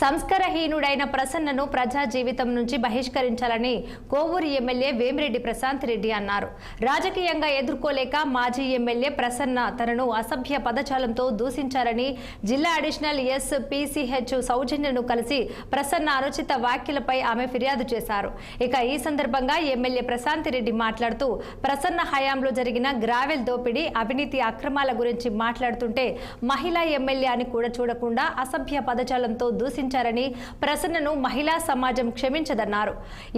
సంస్కారహీనుడైన ప్రసన్నను ప్రజా జీవితం నుంచి బహిష్కరించాలని కోవూరు ఎమ్మెల్యే వేమిరెడ్డి ప్రశాంత్ రెడ్డి అన్నారు. రాజకీయంగా ఎదుర్కోలేక మాజీ ఎమ్మెల్యే ప్రసన్న తనను అసభ్య పదజాలంతో దూషించారని జిల్లా అడిషనల్ PCH సౌజన్యను కలిసి ప్రసన్న అనుచిత వ్యాఖ్యలపై ఆమె ఫిర్యాదు చేశారు. ఇక ఈ సందర్భంగా ఎమ్మెల్యే ప్రశాంత్ రెడ్డి మాట్లాడుతూ ప్రసన్న హయాంలో జరిగిన గ్రావెల్ దోపిడీ, అవినీతి అక్రమాల గురించి మాట్లాడుతుంటే మహిళా ఎమ్మెల్యే అని కూడా చూడకుండా అసభ్య పదజాలంతో దూషించారని, ప్రసన్నను మహిళా సమాజం క్షమించదన్నారు.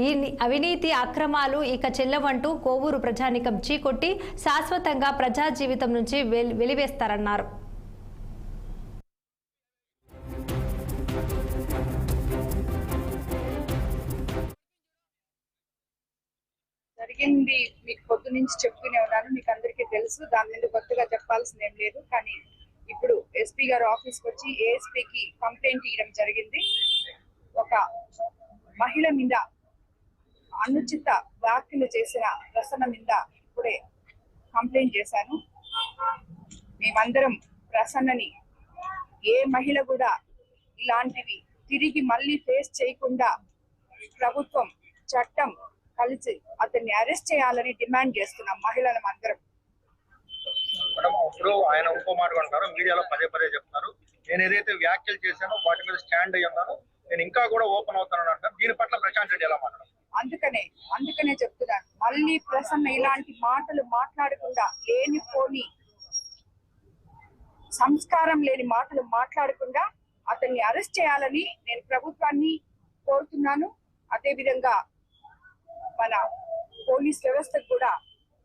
ఈ అవినీతి అక్రమాలు ఇక చెల్లవంటూ కోవూరు ప్రజానికం చీకొట్టి శాశ్వతంగా ప్రజా జీవితం నుంచి వెలివేస్తారన్నారు. జరిగింది మీకు పొద్దు నుంచి చెప్తూనే ఉన్నాను, మీకు అందరికీ తెలుసు. దాని మీద కొత్తగా చెప్పాల్సిన ఏం లేదు. కానీ ఇప్పుడు ఎస్పీ గారు ఆఫీస్కి వచ్చి ఏఎస్పీకి కంప్లైంట్ ఇవ్వడం జరిగింది. ఒక మహిళ మీద అనుచిత వ్యాఖ్యలు చేసిన ప్రసన్న మీద ఇప్పుడే కంప్లైంట్ చేశాను. మేమందరం ప్రసన్నని, ఏ మహిళ కూడా ఇలాంటివి తిరిగి మళ్ళీ ఫేస్ చేయకుండా ప్రభుత్వం, చట్టం కలిసి అతన్ని అరెస్ట్ చేయాలని డిమాండ్ చేస్తున్నాం మహిళలం అందరం. ఇప్పుడు ఆయన ఇంకో మాట అంటారు, మీడియాలో పదే పదే చెప్తున్నారు, నేను ఏదైతే వ్యాఖ్యలు చేశానో వాటి మీద స్టాండ్ అయ్యి ఉన్నాను, నేను ఇంకా కూడా ఓపెన్ అవుతాను అంటారు. దీని పట్ల ప్రశాంత్ రెడ్డి ఎలా మాట్లాడారు? అందుకనే చెప్తున్నాను, మళ్ళీ ప్రసన్న ఇలాంటి మాటలు మాట్లాడకుండా, లేనిపోని సంస్కారం లేని మాటలు మాట్లాడకుండా అతన్ని అరెస్ట్ చేయాలని నేను ప్రభుత్వాన్ని కోరుతున్నాను. అదేవిధంగా మన పోలీస్ వ్యవస్థకు కూడా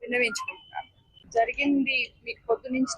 విన్నవించుకుంటున్నాను. జరిగింది మీకు పొద్దు నుంచి